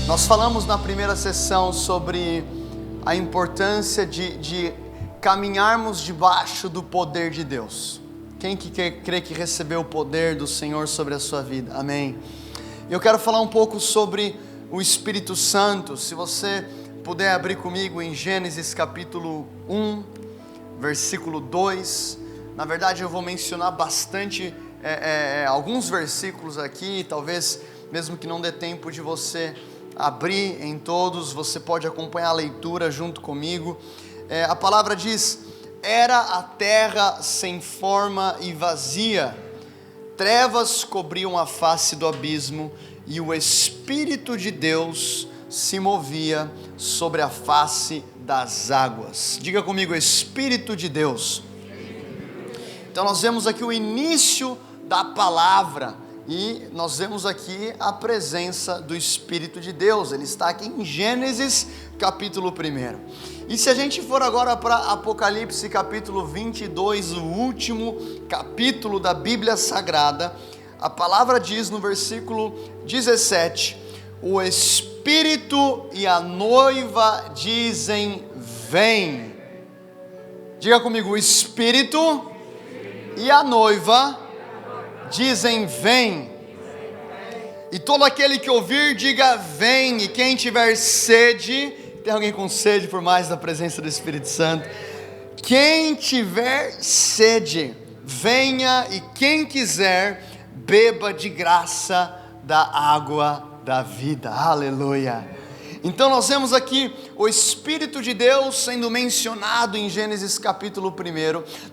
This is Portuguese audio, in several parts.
Nós falamos na primeira sessão sobre a importância de caminharmos debaixo do poder de Deus. Quem que crê que recebeu o poder do Senhor sobre a sua vida? Amém. Eu quero falar um pouco sobre o Espírito Santo. Se você puder abrir comigo em Gênesis capítulo 1, versículo 2. Na verdade eu vou mencionar bastante alguns versículos aqui, talvez mesmo que não dê tempo de você abrir em todos, você pode acompanhar a leitura junto comigo. A palavra diz: era a terra sem forma e vazia, trevas cobriam a face do abismo, e o Espírito de Deus se movia sobre a face das águas. Diga comigo: Espírito de Deus. Então nós vemos aqui o início da palavra, e nós vemos aqui a presença do Espírito de Deus. Ele está aqui em Gênesis capítulo 1. E se a gente for agora para Apocalipse capítulo 22, o último capítulo da Bíblia Sagrada, a palavra diz no versículo 17: o Espírito e a noiva dizem: vem. Diga comigo: o Espírito e a noiva dizem: vem. E todo aquele que ouvir, diga: vem. E quem tiver sede, tem alguém com sede por mais da presença do Espírito Santo? Quem tiver sede, venha, e quem quiser, beba de graça da água da vida. Aleluia. Então nós vemos aqui o Espírito de Deus sendo mencionado em Gênesis capítulo 1.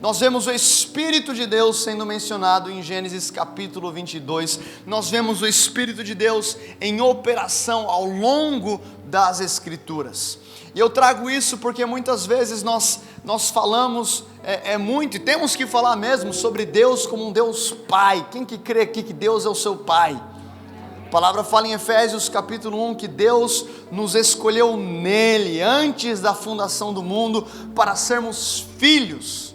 Nós vemos o Espírito de Deus sendo mencionado em Gênesis capítulo 22. Nós vemos o Espírito de Deus em operação ao longo das Escrituras. E eu trago isso porque muitas vezes nós falamos muito, e temos que falar mesmo, sobre Deus como um Deus Pai. Quem que crê aqui que Deus é o seu Pai? A palavra fala em Efésios capítulo 1 que Deus nos escolheu nele, antes da fundação do mundo, para sermos filhos.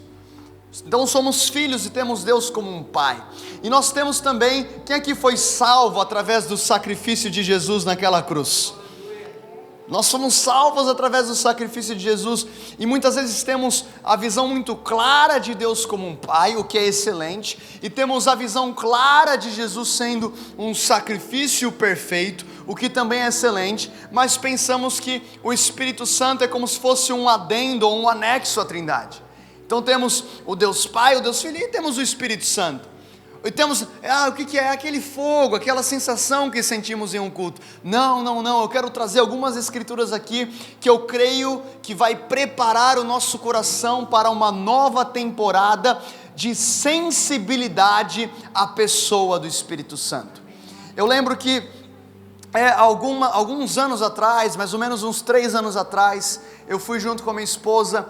Então somos filhos e temos Deus como um Pai. E nós temos também, quem aqui foi salvo através do sacrifício de Jesus naquela cruz? Nós somos salvos através do sacrifício de Jesus, e muitas vezes temos a visão muito clara de Deus como um Pai, o que é excelente, e temos a visão clara de Jesus sendo um sacrifício perfeito, o que também é excelente, mas pensamos que o Espírito Santo é como se fosse um adendo ou um anexo à Trindade. Então temos o Deus Pai, o Deus Filho, e temos o Espírito Santo. E temos, o que é aquele fogo, aquela sensação que sentimos em um culto. Não, eu quero trazer algumas escrituras aqui, que eu creio que vai preparar o nosso coração para uma nova temporada de sensibilidade à pessoa do Espírito Santo. Eu lembro que alguns anos atrás, mais ou menos uns 3 anos atrás, eu fui junto com a minha esposa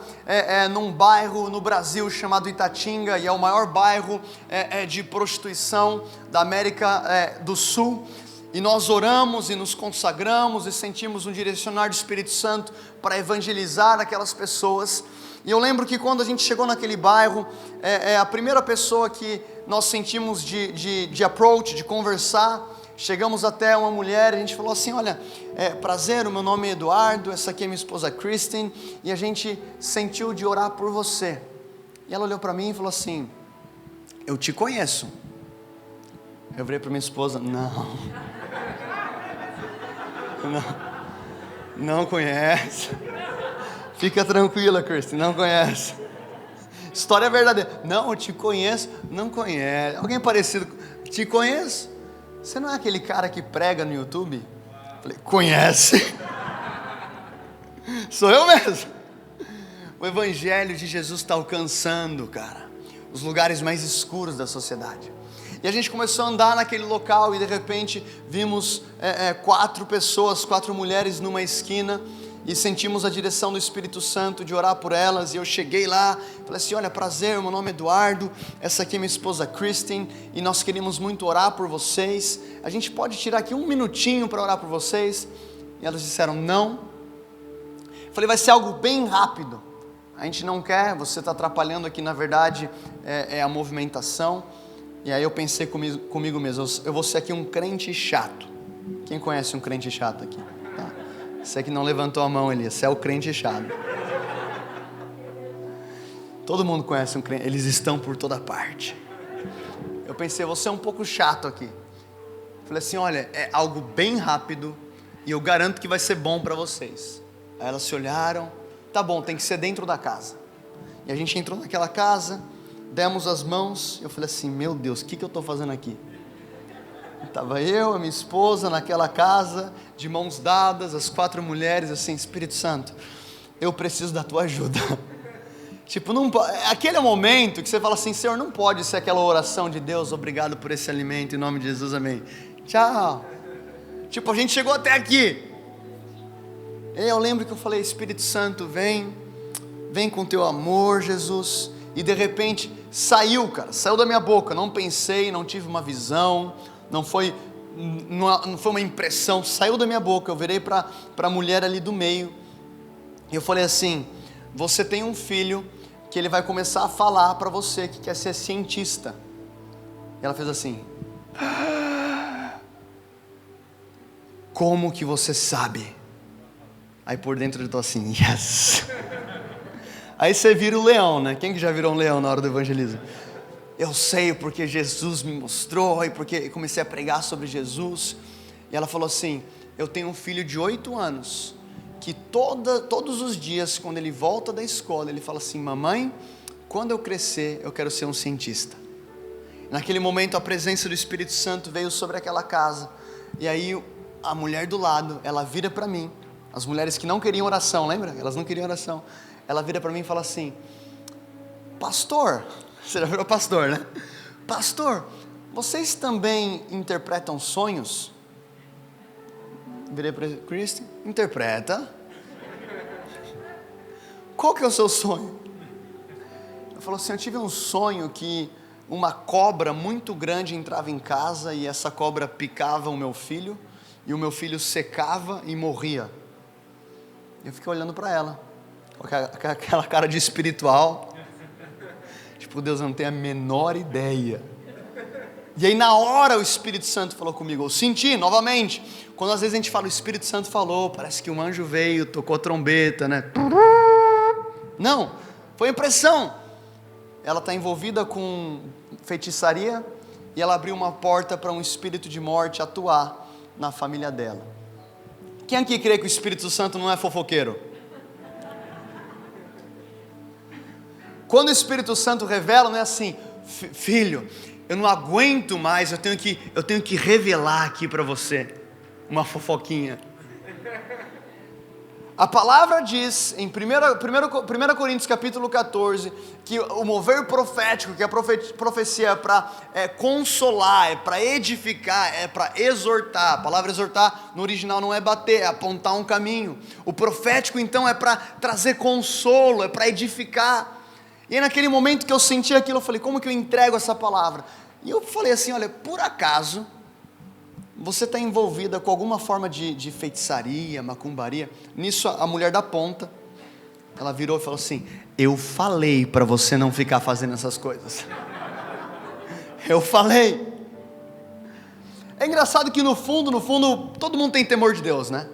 num bairro no Brasil chamado Itatinga, e é o maior bairro de prostituição da América do Sul, e nós oramos e nos consagramos e sentimos um direcionar do Espírito Santo para evangelizar aquelas pessoas. E eu lembro que quando a gente chegou naquele bairro, a primeira pessoa que nós sentimos de approach, de conversar, chegamos até uma mulher, a gente falou assim: olha, prazer, o meu nome é Eduardo, essa aqui é minha esposa Kristen, e a gente sentiu de orar por você. E ela olhou para mim e falou assim: eu te conheço. Eu virei para minha esposa: não conhece. Fica tranquila, Kristen, não conhece. História verdadeira. Não, eu te conheço. Não conhece. Alguém parecido? Te conheço. Você não é aquele cara que prega no YouTube? Falei: conhece? Sou eu mesmo. O Evangelho de Jesus está alcançando, cara, os lugares mais escuros da sociedade. E a gente começou a andar naquele local, e de repente vimos 4 pessoas, 4 mulheres numa esquina, e sentimos a direção do Espírito Santo de orar por elas. E eu cheguei lá, falei assim: olha, prazer, meu nome é Eduardo, essa aqui é minha esposa Kristen, e nós queríamos muito orar por vocês. A gente pode tirar aqui um minutinho para orar por vocês? E elas disseram: não. Falei: vai ser algo bem rápido. A gente não quer, você está atrapalhando aqui, na verdade é a movimentação. E aí eu pensei comigo mesmo: eu vou ser aqui um crente chato. Quem conhece um crente chato aqui? Você que não levantou a mão, Elias, você é o crente chato. Todo mundo conhece um crente, eles estão por toda parte. Eu pensei, você é um pouco chato aqui. Falei assim, olha, é algo bem rápido e eu garanto que vai ser bom para vocês. Aí elas se olharam, tá bom, tem que ser dentro da casa. E a gente entrou naquela casa, demos as mãos, eu falei assim, meu Deus, o que eu estou fazendo aqui? Estava eu, a minha esposa naquela casa, de mãos dadas, as 4 mulheres, assim, Espírito Santo, eu preciso da tua ajuda. Tipo, não, aquele é o momento que você fala assim, Senhor, não pode ser aquela oração de Deus, obrigado por esse alimento, em nome de Jesus, amém. Tchau. Tipo, a gente chegou até aqui. E eu lembro que eu falei, Espírito Santo, vem com teu amor, Jesus. E de repente, saiu, cara, saiu da minha boca. Não pensei, não tive uma visão, não foi uma impressão, saiu da minha boca. Eu virei para a mulher ali do meio. E eu falei assim, você tem um filho que ele vai começar a falar para você que quer ser cientista. E ela fez assim, como que você sabe? Aí por dentro eu estou assim, yes. Aí você vira o leão, né? Quem que já virou um leão na hora do evangelismo? Eu sei porque Jesus me mostrou, e porque comecei a pregar sobre Jesus. E ela falou assim, eu tenho um filho de 8 anos, que todos os dias, quando ele volta da escola, ele fala assim, mamãe, quando eu crescer, eu quero ser um cientista. Naquele momento, a presença do Espírito Santo veio sobre aquela casa. E aí, a mulher do lado, ela vira para mim, as mulheres que não queriam oração, lembra? Elas não queriam oração. Ela vira para mim e fala assim, pastor, você já virou pastor, né? Pastor, vocês também interpretam sonhos? Virei para Cristo, interpreta. Qual que é o seu sonho? Ele falou assim, eu tive um sonho que uma cobra muito grande entrava em casa e essa cobra picava o meu filho e o meu filho secava e morria. Eu fiquei olhando para ela, com aquela cara de espiritual, tipo, Deus não tem a menor ideia. E aí na hora o Espírito Santo falou comigo, eu senti novamente, quando às vezes a gente fala, o Espírito Santo falou, parece que um anjo veio, tocou a trombeta, né? Não, foi impressão. Ela está envolvida com feitiçaria e ela abriu uma porta para um espírito de morte atuar na família dela. Quem aqui crê que o Espírito Santo não é fofoqueiro? Quando o Espírito Santo revela, não é assim, filho, eu não aguento mais, eu tenho que revelar aqui para você uma fofoquinha. A palavra diz em 1 Coríntios capítulo 14, que o mover profético, que a profecia é para consolar, é para edificar, é para exortar. A palavra exortar no original não é bater, é apontar um caminho. O profético então é para trazer consolo, é para edificar. E aí, naquele momento que eu senti aquilo, eu falei, como que eu entrego essa palavra? E eu falei assim, olha, por acaso você está envolvida com alguma forma de feitiçaria, macumbaria? Nisso a mulher da ponta, ela virou e falou assim, eu falei para você não ficar fazendo essas coisas. Eu falei. É engraçado que no fundo, todo mundo tem temor de Deus, né?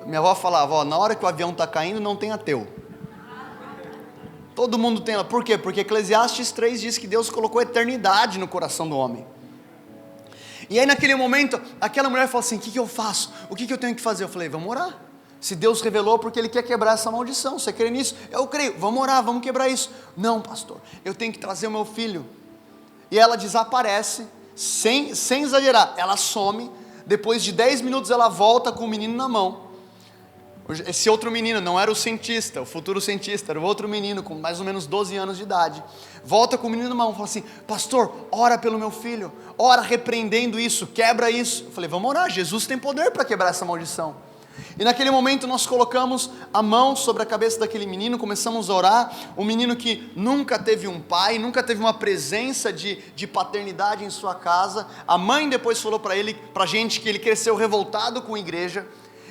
Minha avó falava, na hora que o avião está caindo, não tem ateu. Todo mundo tem. Por quê? Porque Eclesiastes 3 diz que Deus colocou eternidade no coração do homem. E aí naquele momento, aquela mulher falou assim, o que eu faço? O que eu tenho que fazer? Eu falei, vamos orar. Se Deus revelou, porque Ele quer quebrar essa maldição. Você crê nisso? Eu creio. Vamos orar, vamos quebrar isso. Não, pastor, eu tenho que trazer o meu filho. E ela desaparece, sem exagerar. Ela some, depois de 10 minutos ela volta com o menino na mão. Esse outro menino não era o cientista, o futuro cientista, era o outro menino com mais ou menos 12 anos de idade. Volta com o menino na mão, fala assim, pastor, ora pelo meu filho, ora repreendendo isso, quebra isso. Eu falei, vamos orar, Jesus tem poder para quebrar essa maldição. E naquele momento nós colocamos a mão sobre a cabeça daquele menino, começamos a orar. Um menino que nunca teve um pai, nunca teve uma presença de paternidade em sua casa. A mãe depois falou para a gente que ele cresceu revoltado com a igreja.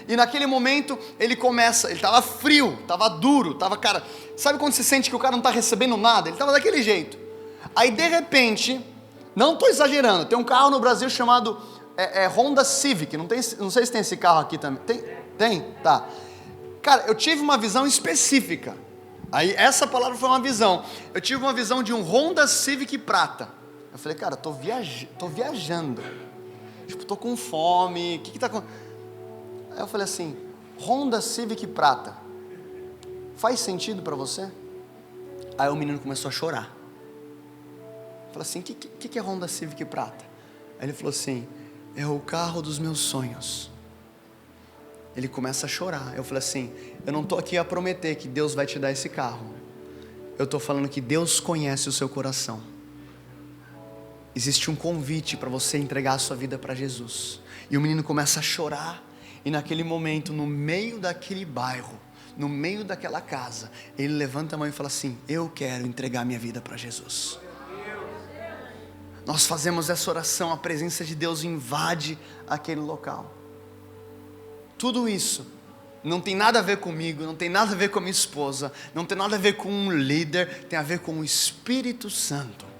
E naquele momento ele estava frio, estava duro, cara, sabe quando você sente que o cara não está recebendo nada? Ele estava daquele jeito. Aí de repente, não estou exagerando, tem um carro no Brasil chamado Honda Civic, não sei se tem esse carro aqui também. Tem? Tá. Cara, eu tive uma visão específica. Aí essa palavra foi uma visão. Eu tive uma visão de um Honda Civic prata. Eu falei, cara, tô viajando. Tipo, tô com fome. O que tá acontecendo? Aí eu falei assim, Honda Civic prata. Faz sentido para você? Aí o menino começou a chorar. Eu falei assim, o que é Honda Civic prata? Aí ele falou assim, é o carro dos meus sonhos. Ele começa a chorar. Eu falei assim, eu não estou aqui a prometer que Deus vai te dar esse carro. Eu estou falando que Deus conhece o seu coração. Existe um convite para você entregar a sua vida para Jesus. E o menino começa a chorar. E naquele momento, no meio daquele bairro, no meio daquela casa, ele levanta a mão e fala assim, eu quero entregar minha vida para Jesus. Nós fazemos essa oração, a presença de Deus invade aquele local. Tudo isso não tem nada a ver comigo, não tem nada a ver com a minha esposa, não tem nada a ver com um líder, tem a ver com o Espírito Santo.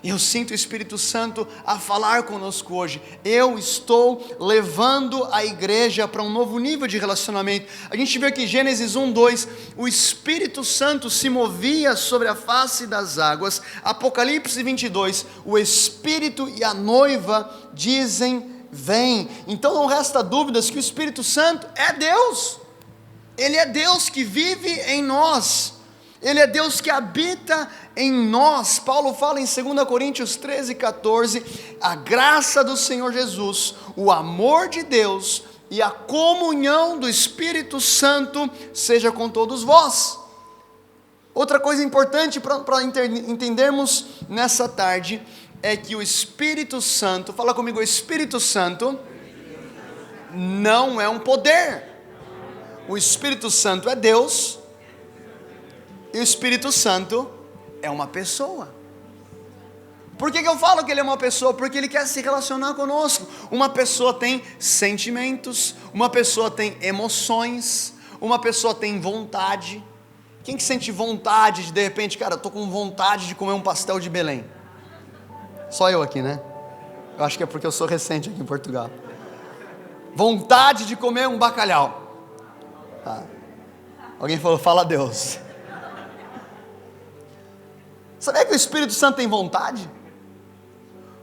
E eu sinto o Espírito Santo a falar conosco hoje. Eu estou levando a igreja para um novo nível de relacionamento. A gente vê aqui Gênesis 1:2, o Espírito Santo se movia sobre a face das águas. Apocalipse 22, o Espírito e a noiva dizem, vem. Então não resta dúvidas que o Espírito Santo é Deus. Ele é Deus que vive em nós. Ele é Deus que habita em nós. Paulo fala em 2 Coríntios 13:14, a graça do Senhor Jesus, o amor de Deus e a comunhão do Espírito Santo seja com todos vós. Outra coisa importante para entendermos nessa tarde é que o Espírito Santo, fala comigo, o Espírito Santo não é um poder. O Espírito Santo é Deus. E o Espírito Santo é uma pessoa. Por que eu falo que ele é uma pessoa? Porque ele quer se relacionar conosco. Uma pessoa tem sentimentos, uma pessoa tem emoções, uma pessoa tem vontade. Quem que sente vontade de repente, cara, eu tô com vontade de comer um pastel de Belém? Só eu aqui, né? Eu acho que é porque eu sou recente aqui em Portugal. Vontade de comer um bacalhau. Tá. Alguém falou, fala a Deus. Sabia que o Espírito Santo tem vontade?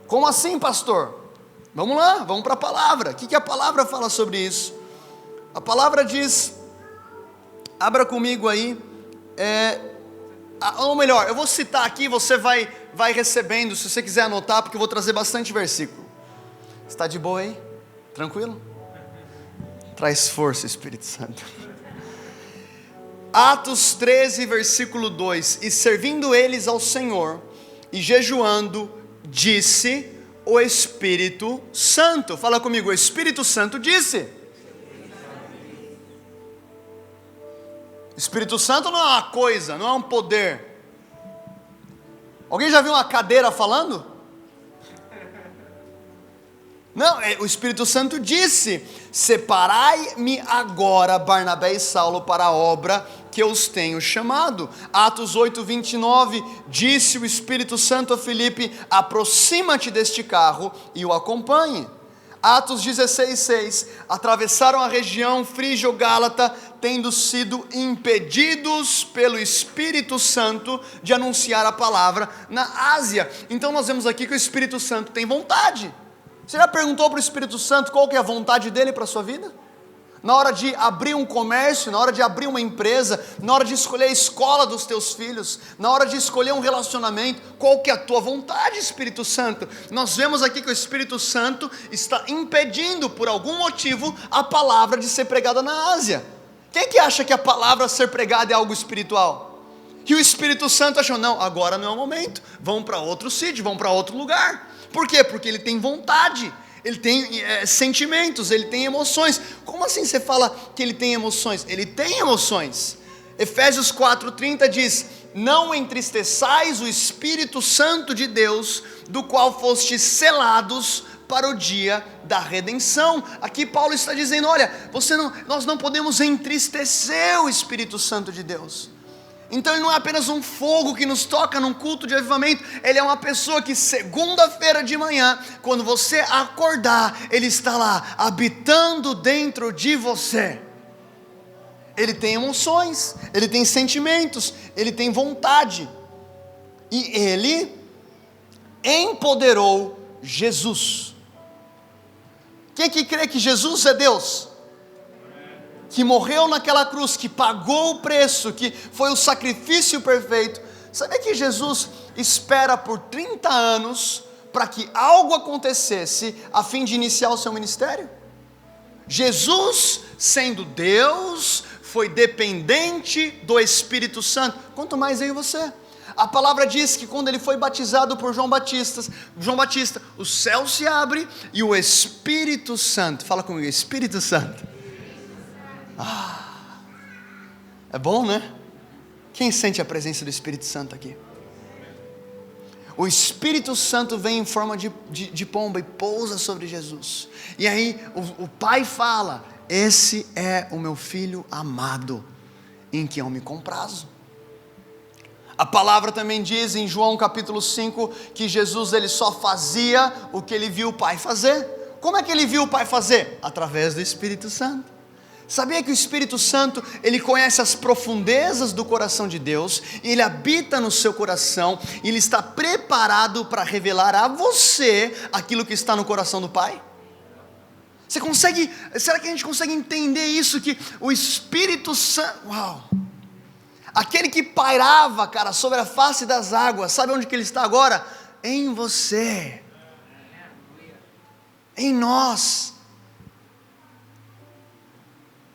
Como assim, pastor? Vamos lá, vamos para a palavra. O que a palavra fala sobre isso? A palavra diz, abra comigo aí, ou melhor, eu vou citar aqui, você vai recebendo, se você quiser anotar, porque eu vou trazer bastante versículo. Está de boa aí? Tranquilo? Traz força, Espírito Santo. Atos 13, versículo 2, e servindo eles ao Senhor, e jejuando, disse o Espírito Santo, fala comigo, o Espírito Santo disse. O Espírito Santo não é uma coisa, não é um poder. Alguém já viu uma cadeira falando? Não, o Espírito Santo disse, separai-me agora Barnabé e Saulo para a obra que eu os tenho chamado. Atos 8:29, disse o Espírito Santo a Filipe, aproxima-te deste carro e o acompanhe. Atos 16:6, atravessaram a região frígio-gálata, tendo sido impedidos pelo Espírito Santo de anunciar a palavra na Ásia. Então nós vemos aqui que o Espírito Santo tem vontade. Você já perguntou para o Espírito Santo qual que é a vontade dele para a sua vida? Na hora de abrir um comércio, na hora de abrir uma empresa, na hora de escolher a escola dos teus filhos, na hora de escolher um relacionamento, qual que é a tua vontade, Espírito Santo? Nós vemos aqui que o Espírito Santo está impedindo, por algum motivo, a palavra de ser pregada na Ásia. Quem que acha que a palavra a ser pregada é algo espiritual? E o Espírito Santo achou, não, agora não é o momento, vamos para outro sítio, vamos para outro lugar. Por quê? Porque ele tem vontade, ele tem sentimentos, ele tem emoções. Como assim você fala que ele tem emoções? Ele tem emoções. Efésios 4:30 diz, não entristeçais o Espírito Santo de Deus, do qual fostes selados para o dia da redenção. Aqui Paulo está dizendo, olha, nós não podemos entristecer o Espírito Santo de Deus. Então ele não é apenas um fogo que nos toca num culto de avivamento, ele é uma pessoa que segunda-feira de manhã, quando você acordar, ele está lá, habitando dentro de você. Ele tem emoções, ele tem sentimentos, ele tem vontade. E ele empoderou Jesus. Quem que crê que Jesus é Deus? Que morreu naquela cruz, que pagou o preço, que foi o sacrifício perfeito. Sabia que Jesus espera por 30 anos para que algo acontecesse a fim de iniciar o seu ministério? Jesus, sendo Deus, foi dependente do Espírito Santo, quanto mais eu e você. A palavra diz que quando ele foi batizado por João Batista, o céu se abre e o Espírito Santo, fala comigo, Espírito Santo. É bom, né? Quem sente a presença do Espírito Santo aqui? O Espírito Santo vem em forma de pomba e pousa sobre Jesus. E aí o Pai fala: esse é o meu Filho amado, em quem eu me comprazo. A palavra também diz em João capítulo 5, que Jesus ele só fazia o que ele viu o Pai fazer. Como é que ele viu o Pai fazer? Através do Espírito Santo. Sabia que o Espírito Santo, ele conhece as profundezas do coração de Deus, e ele habita no seu coração, e ele está preparado para revelar a você aquilo que está no coração do Pai? Você consegue, será que a gente consegue entender isso, que o Espírito Santo, aquele que pairava, cara, sobre a face das águas, sabe onde que ele está agora? Em você, em nós.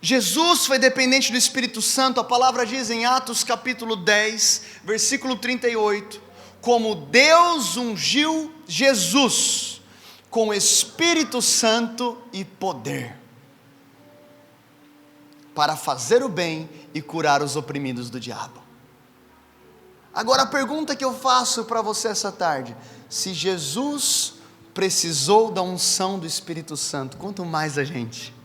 Jesus foi dependente do Espírito Santo. A palavra diz em Atos capítulo 10, versículo 38, como Deus ungiu Jesus com Espírito Santo e poder, para fazer o bem e curar os oprimidos do diabo. Agora a pergunta que eu faço para você essa tarde: se Jesus precisou da unção do Espírito Santo, quanto mais a gente?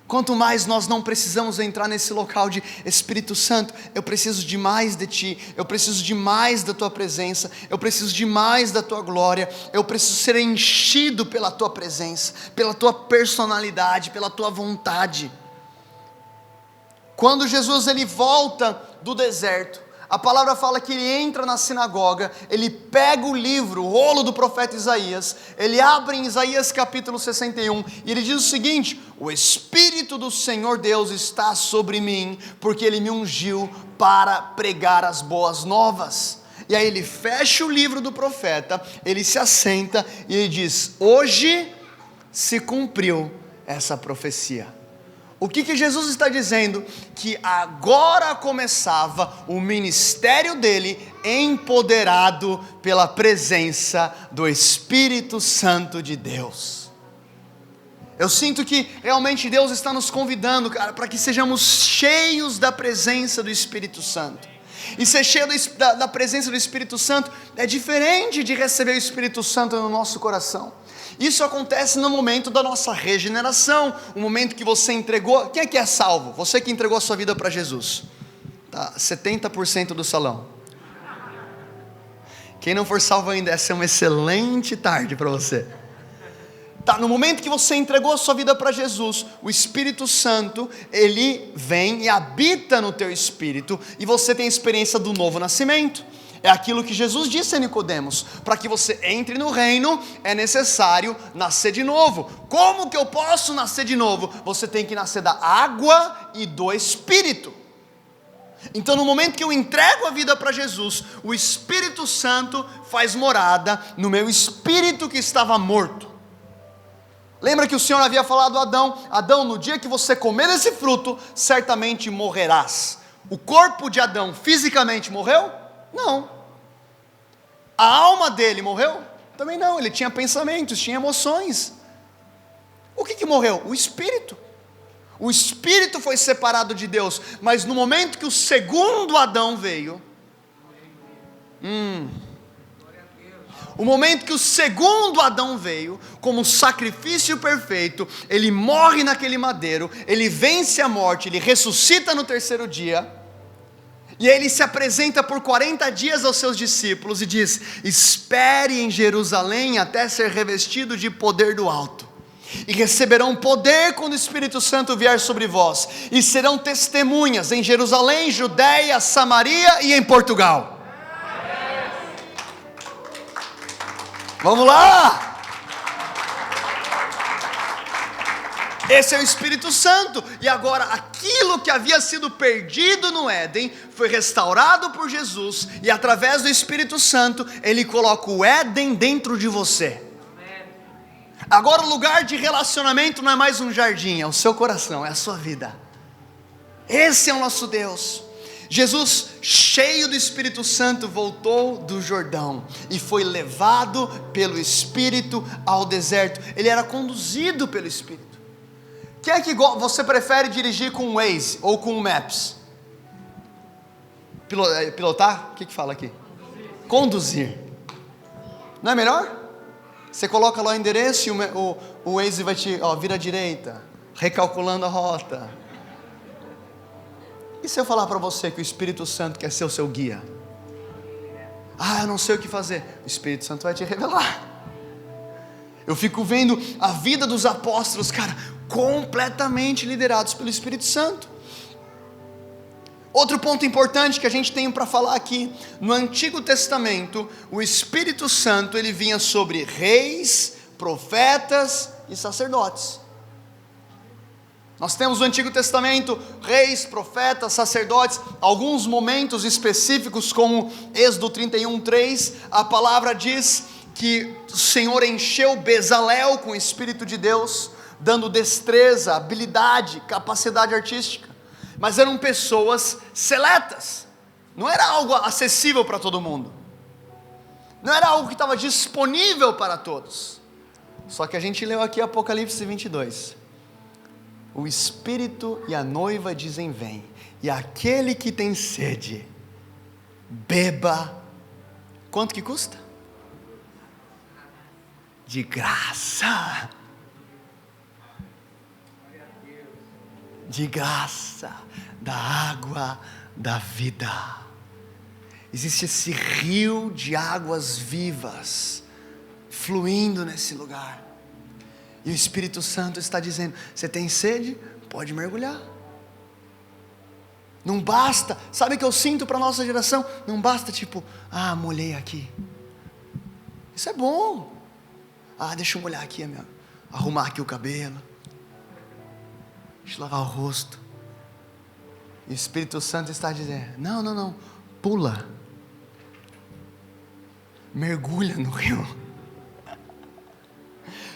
Quanto mais nós não precisamos entrar nesse local de Espírito Santo, eu preciso de mais de Ti, eu preciso de mais da Tua presença, eu preciso de mais da Tua glória, eu preciso ser enchido pela Tua presença, pela Tua personalidade, pela Tua vontade. Quando Jesus ele volta do deserto, a palavra fala que ele entra na sinagoga, ele pega o livro, o rolo do profeta Isaías, ele abre em Isaías capítulo 61, e ele diz o seguinte: o Espírito do Senhor Deus está sobre mim, porque ele me ungiu para pregar as boas novas. E aí ele fecha o livro do profeta, ele se assenta e ele diz: hoje se cumpriu essa profecia. O que Jesus está dizendo? Que agora começava o ministério dele, empoderado pela presença do Espírito Santo de Deus. Eu sinto que realmente Deus está nos convidando, cara, para que sejamos cheios da presença do Espírito Santo. E ser cheio da presença do Espírito Santo é diferente de receber o Espírito Santo no nosso coração. Isso acontece no momento da nossa regeneração, o momento que você entregou. Quem é que é salvo? Você que entregou a sua vida para Jesus. Tá, 70% do salão. Quem não for salvo ainda, essa é uma excelente tarde para você. Tá, no momento que você entregou a sua vida para Jesus, o Espírito Santo, ele vem e habita no teu espírito, e você tem a experiência do novo nascimento. É aquilo que Jesus disse a Nicodemos: para que você entre no reino, é necessário nascer de novo. Como que eu posso nascer de novo? Você tem que nascer da água e do Espírito. Então no momento que eu entrego a vida para Jesus, o Espírito Santo faz morada no meu espírito que estava morto. Lembra que o Senhor havia falado a Adão: Adão, no dia que você comer desse fruto, certamente morrerás. O corpo de Adão fisicamente morreu? Não. A alma dele morreu? Também não. Ele tinha pensamentos, tinha emoções. O que morreu? O espírito. O espírito foi separado de Deus, mas no momento que o segundo Adão veio, o momento que o segundo Adão veio, como sacrifício perfeito, ele morre naquele madeiro, ele vence a morte, ele ressuscita no terceiro dia. E ele se apresenta por 40 dias aos seus discípulos e diz: espere em Jerusalém até ser revestido de poder do alto, e receberão poder quando o Espírito Santo vier sobre vós, e serão testemunhas em Jerusalém, Judeia, Samaria e em Portugal. Vamos lá! Esse é o Espírito Santo. E agora aquilo que havia sido perdido no Éden foi restaurado por Jesus, e através do Espírito Santo Ele coloca o Éden dentro de você. Agora o lugar de relacionamento não é mais um jardim, é o seu coração, é a sua vida. Esse é o nosso Deus. Jesus, cheio do Espírito Santo, voltou do Jordão e foi levado pelo Espírito ao deserto. Ele era conduzido pelo Espírito. Quem é que você prefere dirigir com o Waze ou com o Maps? Pilotar? O que fala aqui? Conduzir. Não é melhor? Você coloca lá o endereço e o Waze vai te, vira à direita, recalculando a rota. E se eu falar para você que o Espírito Santo quer ser o seu guia? Eu não sei o que fazer. O Espírito Santo vai te revelar. Eu fico vendo a vida dos apóstolos, cara, completamente liderados pelo Espírito Santo. Outro ponto importante que a gente tem para falar aqui: no Antigo Testamento, o Espírito Santo ele vinha sobre reis, profetas e sacerdotes. Nós temos no Antigo Testamento reis, profetas, sacerdotes, alguns momentos específicos, como Êxodo 31:3, a palavra diz que o Senhor encheu Bezalel com o Espírito de Deus, dando destreza, habilidade, capacidade artística. Mas eram pessoas seletas, não era algo acessível para todo mundo, não era algo que estava disponível para todos. Só que a gente leu aqui Apocalipse 22, o Espírito e a noiva dizem: vem, e aquele que tem sede, beba. Quanto que custa? De graça. De graça, da água da vida. Existe esse rio de águas vivas fluindo nesse lugar, e o Espírito Santo está dizendo: você tem sede? Pode mergulhar. Não basta, sabe o que eu sinto para a nossa geração? Não basta tipo, molhei aqui, isso é bom. Deixa eu molhar aqui, arrumar aqui o cabelo, deixa eu lavar o rosto. E o Espírito Santo está dizendo: não, pula, mergulha no rio,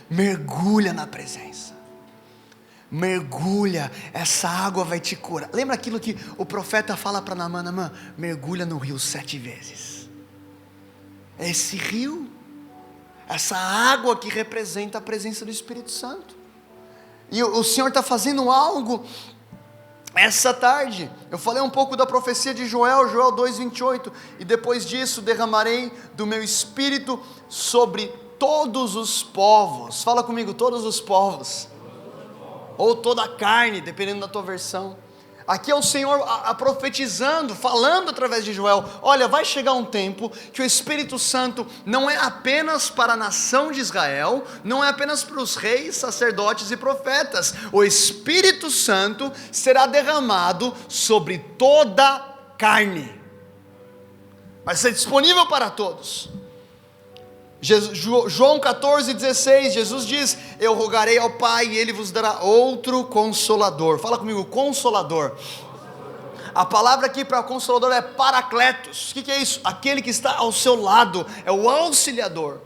mergulha na presença, mergulha, essa água vai te curar. Lembra aquilo que o profeta fala para Naamã: mergulha no rio 7 vezes. É esse rio, essa água que representa a presença do Espírito Santo. E o Senhor está fazendo algo essa tarde. Eu falei um pouco da profecia de Joel 2:28, e depois disso derramarei do meu Espírito sobre todos os povos. Fala comigo: todos os povos, ou toda a carne, dependendo da tua versão. Aqui é o Senhor profetizando, falando através de Joel: olha, vai chegar um tempo que o Espírito Santo não é apenas para a nação de Israel, não é apenas para os reis, sacerdotes e profetas. O Espírito Santo será derramado sobre toda a carne, vai ser disponível para todos. João 14:16, Jesus diz: eu rogarei ao Pai e Ele vos dará outro Consolador. Fala comigo: Consolador. A palavra aqui para Consolador é Paracletos. O que é isso? Aquele que está ao seu lado, é o Auxiliador.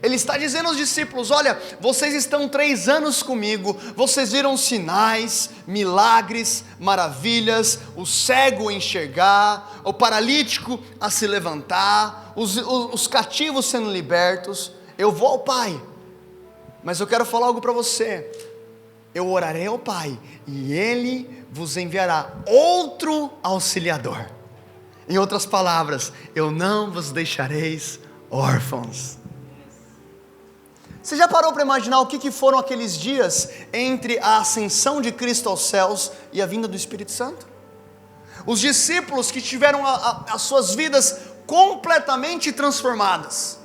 Ele está dizendo aos discípulos: olha, vocês estão 3 anos comigo, vocês viram sinais, milagres, maravilhas, o cego enxergar, o paralítico a se levantar, os cativos sendo libertos. Eu vou ao Pai, mas eu quero falar algo para você: eu orarei ao Pai e Ele vos enviará outro Auxiliador. Em outras palavras, eu não vos deixareis órfãos. Você já parou para imaginar o que foram aqueles dias entre a ascensão de Cristo aos céus e a vinda do Espírito Santo? Os discípulos que tiveram as suas vidas completamente transformadas.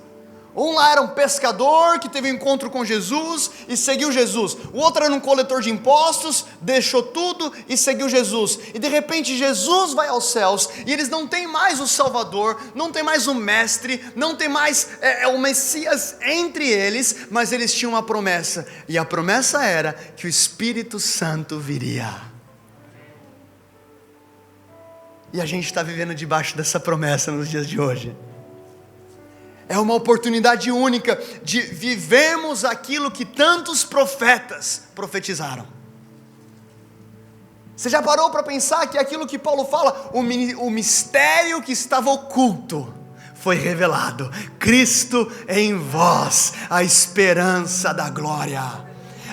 Um lá era um pescador que teve um encontro com Jesus e seguiu Jesus. O outro era um coletor de impostos, deixou tudo e seguiu Jesus. E de repente Jesus vai aos céus e eles não têm mais o Salvador, não tem mais o Mestre, não tem mais o Messias entre eles, mas eles tinham uma promessa. E a promessa era que o Espírito Santo viria. E a gente está vivendo debaixo dessa promessa nos dias de hoje. É uma oportunidade única de vivermos aquilo que tantos profetas profetizaram. Você já parou para pensar que aquilo que Paulo fala, o mistério que estava oculto, foi revelado? Cristo em vós, a esperança da glória.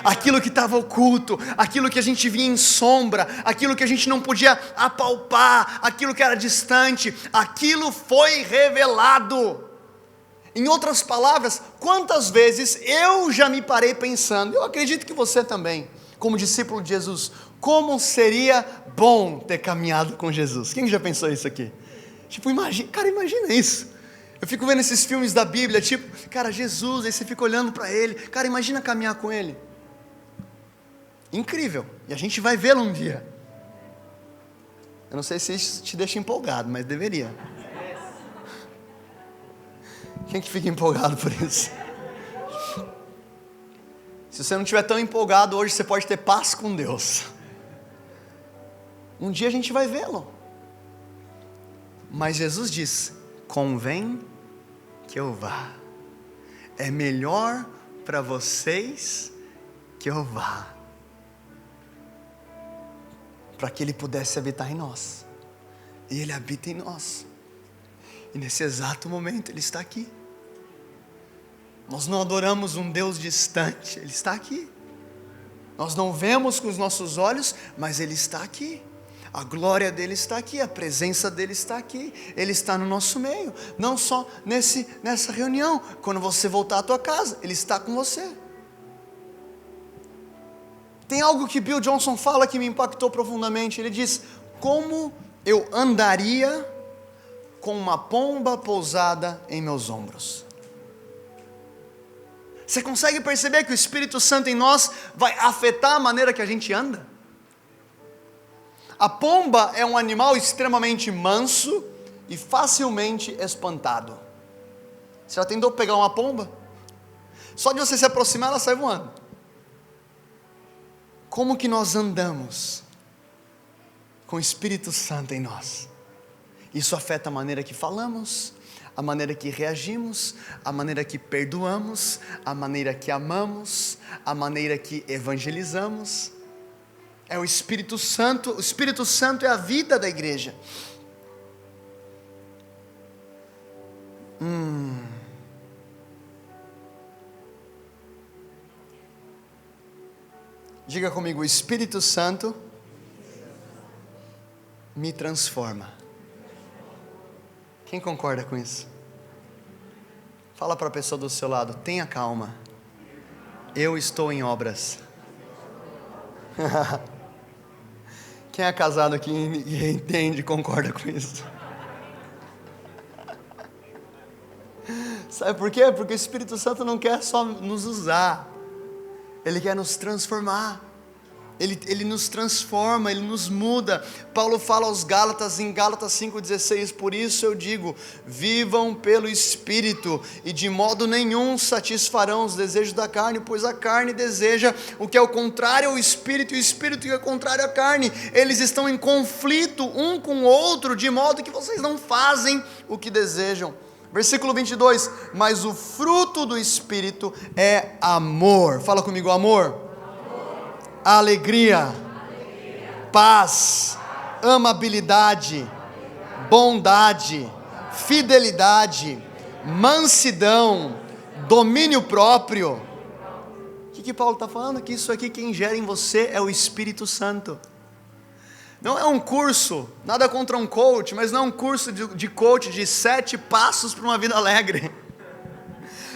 Aquilo que estava oculto, aquilo que a gente via em sombra, aquilo que a gente não podia apalpar, aquilo que era distante, aquilo foi revelado. Em outras palavras, quantas vezes eu já me parei pensando, eu acredito que você também, como discípulo de Jesus, como seria bom ter caminhado com Jesus. Quem já pensou isso aqui? Tipo, imagina isso. Eu fico vendo esses filmes da Bíblia, tipo, cara, Jesus, aí você fica olhando para ele, cara, imagina caminhar com ele. Incrível, e a gente vai vê-lo um dia. Eu não sei se isso te deixa empolgado, mas deveria. Quem que fica empolgado por isso? Se você não estiver tão empolgado hoje, você pode ter paz com Deus. Um dia a gente vai vê-lo. Mas Jesus diz: convém que eu vá. É melhor para vocês que eu vá. Para que Ele pudesse habitar em nós. E Ele habita em nós. E nesse exato momento Ele está aqui. Nós não adoramos um Deus distante, Ele está aqui. Nós não vemos com os nossos olhos, mas Ele está aqui. A glória dEle está aqui, a presença dEle está aqui. Ele está no nosso meio, não só nessa reunião. Quando você voltar à tua casa, Ele está com você. Tem algo que Bill Johnson fala que me impactou profundamente. Ele diz: como eu andaria com uma pomba pousada em meus ombros? Você consegue perceber que o Espírito Santo em nós vai afetar a maneira que a gente anda? A pomba é um animal extremamente manso e facilmente espantado. Você já tentou pegar uma pomba? Só de você se aproximar, ela sai voando. Como que nós andamos com o Espírito Santo em nós? Isso afeta a maneira que falamos, a maneira que reagimos, a maneira que perdoamos, a maneira que amamos, a maneira que evangelizamos. É o Espírito Santo é a vida da igreja. Diga comigo: o Espírito Santo me transforma. Quem concorda com isso? Fala para a pessoa do seu lado: tenha calma, eu estou em obras. Quem é casado aqui e entende, concorda com isso? Sabe por quê? Porque o Espírito Santo não quer só nos usar, Ele quer nos transformar. Ele nos transforma, Ele nos muda. Paulo fala aos Gálatas, em Gálatas 5,16: por isso eu digo, vivam pelo Espírito, e de modo nenhum satisfarão os desejos da carne, pois a carne deseja o que é o contrário ao Espírito, e o Espírito que é o contrário à carne. Eles estão em conflito um com o outro, de modo que vocês não fazem o que desejam. Versículo 22, mas o fruto do Espírito é amor. Fala comigo: amor. Alegria, paz, amabilidade, bondade, fidelidade, mansidão, domínio próprio. O que Paulo está falando? Que isso aqui, quem gera em você é o Espírito Santo. Não é um curso, nada contra um coach, mas não é um curso de coach de 7 passos para uma vida alegre.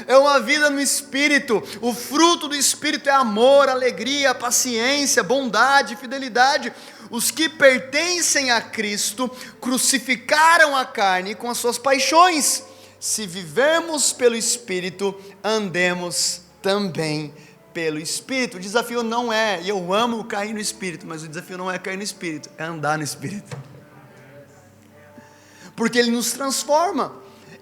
É uma vida no Espírito. O fruto do Espírito é amor, alegria, paciência, bondade, fidelidade. os que pertencem a Cristo crucificaram a carne com as suas paixões. Se vivermos pelo Espírito, andemos também pelo Espírito. O desafio não é, e eu amo cair no Espírito, mas o desafio não é cair no Espírito, é andar no Espírito. Porque Ele nos transforma,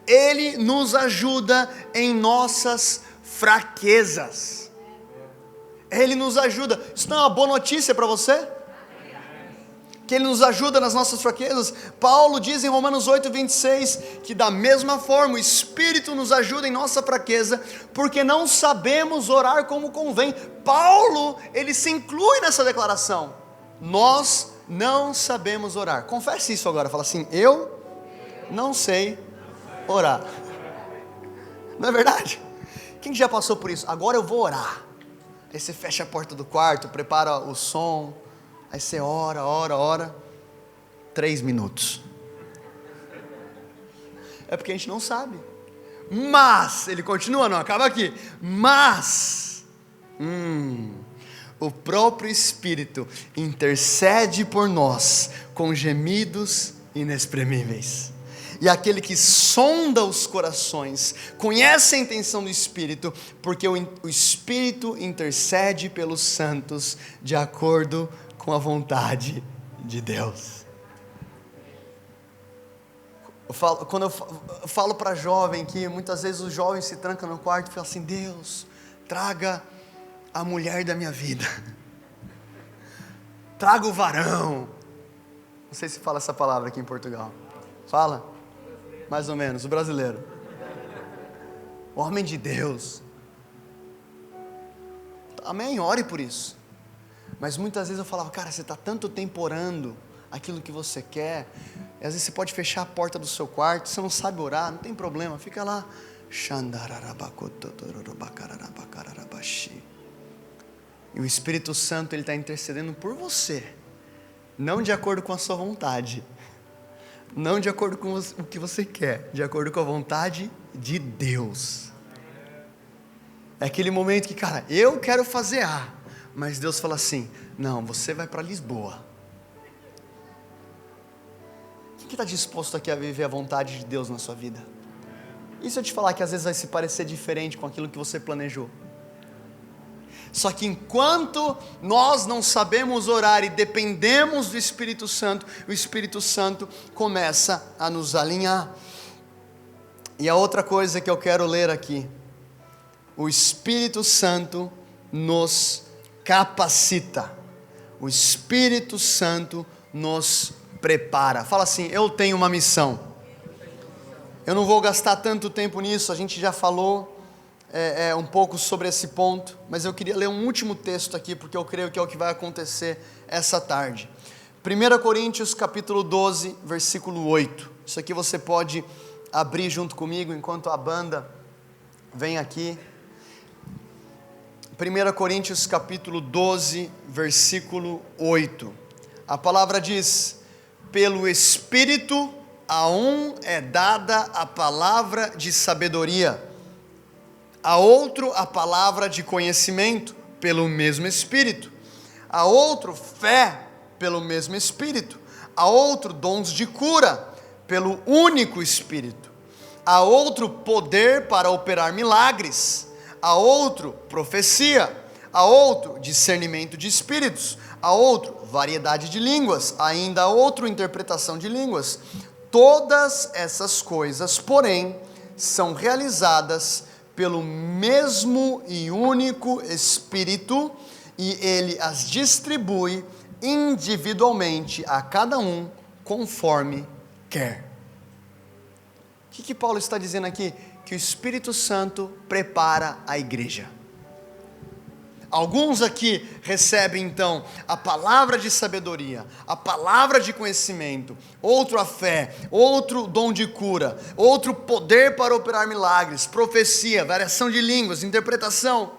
Ele nos ajuda em nossas fraquezas. Ele nos ajuda. Isso não é uma boa notícia para você? Que Ele nos ajuda nas nossas fraquezas. Paulo diz em Romanos 8:26 que da mesma forma o Espírito nos ajuda em nossa fraqueza, porque não sabemos orar como convém. Paulo, ele se inclui nessa declaração. Nós não sabemos orar. Confesse isso agora, fala assim: eu não sei orar. Não é verdade? Quem já passou por isso? Agora eu vou orar. Aí você fecha a porta do quarto, prepara o som, aí você ora, 3 minutos. É porque a gente não sabe. Mas, ele continua, não acaba aqui. Mas, o próprio Espírito intercede por nós com gemidos inexprimíveis. E aquele que sonda os corações conhece a intenção do Espírito, porque o Espírito intercede pelos santos de acordo com a vontade de Deus. Quando eu falo para jovem que muitas vezes os jovens se trancam no quarto e falam assim: Deus, traga a mulher da minha vida, traga o varão. Não sei se fala essa palavra aqui em Portugal. Fala? Mais ou menos, o brasileiro. O homem de Deus. Amém, ore por isso. Mas muitas vezes eu falava: cara, você está tanto tempo orando aquilo que você quer, e às vezes você pode fechar a porta do seu quarto, você não sabe orar, não tem problema, fica lá. E o Espírito Santo, Ele está intercedendo por você, não de acordo com a sua vontade, não de acordo com o que você quer, de acordo com a vontade de Deus. É aquele momento que, cara, eu quero fazer A, mas Deus fala assim: não, você vai para Lisboa. Quem que está disposto aqui a viver a vontade de Deus na sua vida? E se eu te falar que às vezes vai se parecer diferente com aquilo que você planejou? Só que enquanto nós não sabemos orar e dependemos do Espírito Santo, o Espírito Santo começa a nos alinhar. E a outra coisa que eu quero ler aqui: o Espírito Santo nos capacita, o Espírito Santo nos prepara. Fala assim: eu tenho uma missão. Eu não vou gastar tanto tempo nisso, a gente já falou um pouco sobre esse ponto, mas eu queria ler um último texto aqui, porque eu creio que é o que vai acontecer essa tarde. 1 Coríntios capítulo 12, versículo 8. Isso aqui você pode abrir junto comigo enquanto a banda vem aqui. 1 Coríntios capítulo 12, versículo 8. A palavra diz: pelo Espírito a um é dada a palavra de sabedoria, a outro a palavra de conhecimento, pelo mesmo Espírito, a outro fé, pelo mesmo Espírito, a outro dons de cura, pelo único Espírito, a outro poder para operar milagres, a outro profecia, a outro discernimento de espíritos, a outro variedade de línguas, ainda a outro interpretação de línguas. Todas essas coisas, porém, são realizadas pelo mesmo e único Espírito, e Ele as distribui individualmente a cada um conforme quer. O que Paulo está dizendo aqui? Que o Espírito Santo prepara a igreja. Alguns aqui recebem então a palavra de sabedoria, a palavra de conhecimento, outro a fé, outro dom de cura, outro poder para operar milagres, profecia, variação de línguas, interpretação.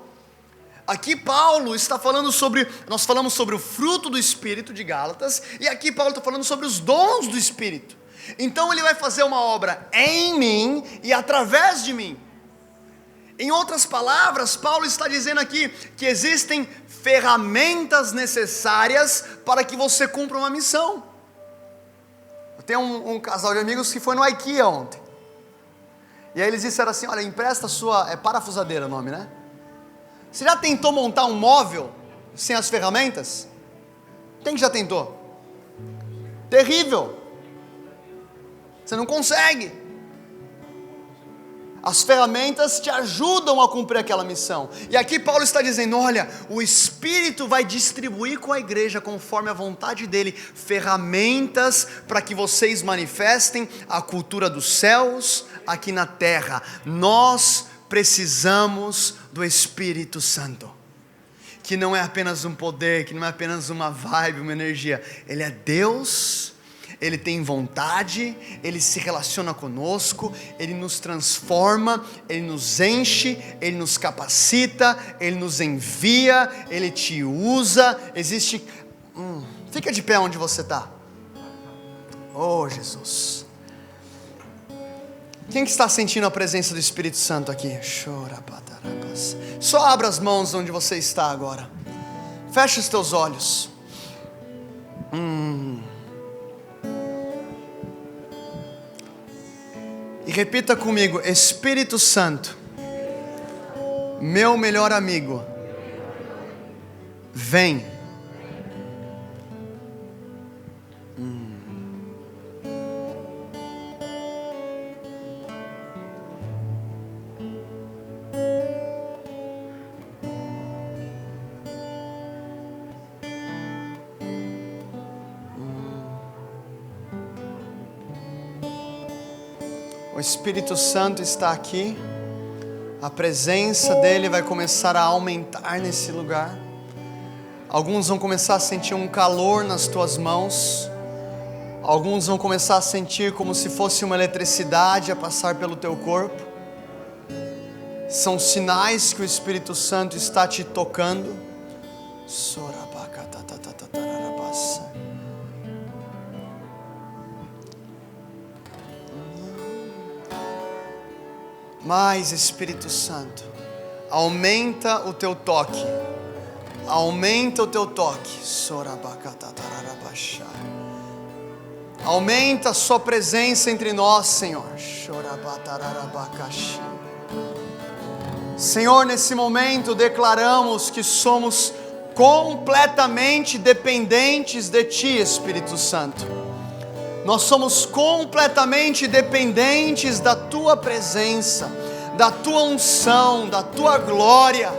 Aqui Paulo está falando sobre, nós falamos sobre o fruto do Espírito de Gálatas, e aqui Paulo está falando sobre os dons do Espírito. Então ele vai fazer uma obra em mim e através de mim. Em outras palavras, Paulo está dizendo aqui que existem ferramentas necessárias para que você cumpra uma missão. Eu tenho um casal de amigos que foi no IKEA ontem. E aí eles disseram assim, olha, empresta a sua... É parafusadeira o nome, né? Você já tentou montar um móvel sem as ferramentas? Quem que já tentou? Terrível. Você não consegue. As ferramentas te ajudam a cumprir aquela missão. E aqui Paulo está dizendo, olha, o Espírito vai distribuir com a igreja, conforme a vontade dele, ferramentas para que vocês manifestem a cultura dos céus aqui na terra. Nós precisamos do Espírito Santo, que não é apenas um poder, que não é apenas uma vibe, uma energia. Ele é Deus. Ele tem vontade, Ele se relaciona conosco, Ele nos transforma, Ele nos enche, Ele nos capacita, Ele nos envia, Ele te usa. Existe... Fica de pé onde você está. Oh, Jesus. Quem que está sentindo a presença do Espírito Santo aqui? Só abra as mãos onde você está agora. Feche os teus olhos. E repita comigo, Espírito Santo, meu melhor amigo, vem. O Espírito Santo está aqui, a presença dele vai começar a aumentar nesse lugar. Alguns vão começar a sentir um calor nas tuas mãos, alguns vão começar a sentir como se fosse uma eletricidade a passar pelo teu corpo. São sinais que o Espírito Santo está te tocando. Mais, Espírito Santo, aumenta o teu toque, aumenta o teu toque, aumenta a sua presença entre nós, Senhor. Senhor, nesse momento declaramos que somos completamente dependentes de Ti, Espírito Santo. Nós somos completamente dependentes da Tua presença, da Tua unção, da Tua glória.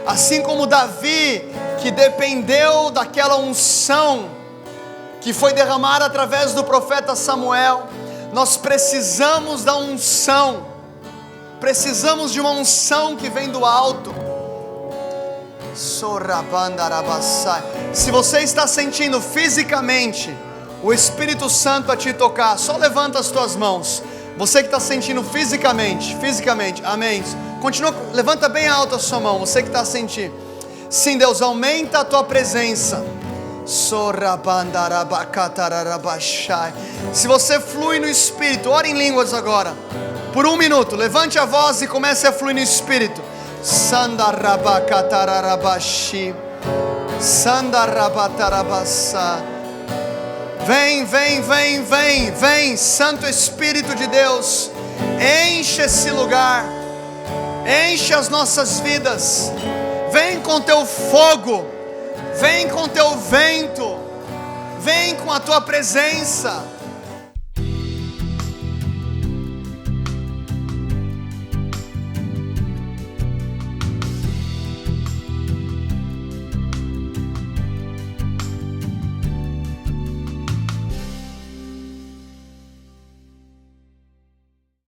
Assim como Davi, que dependeu daquela unção que foi derramada através do profeta Samuel, nós precisamos da unção, precisamos de uma unção que vem do alto. Se você está sentindo fisicamente o Espírito Santo a te tocar, só levanta as tuas mãos. Você que está sentindo fisicamente, amém. Continua, levanta bem alto a sua mão, você que está sentindo. Sim, Deus, aumenta a tua presença. Se você flui no Espírito, ore em línguas agora, por 1 minuto, levante a voz e comece a fluir no Espírito. Sandarabakatararabashi, Sandarabatarabassa. Vem, Santo Espírito de Deus, enche esse lugar, enche as nossas vidas, vem com teu fogo, vem com teu vento, vem com a tua presença.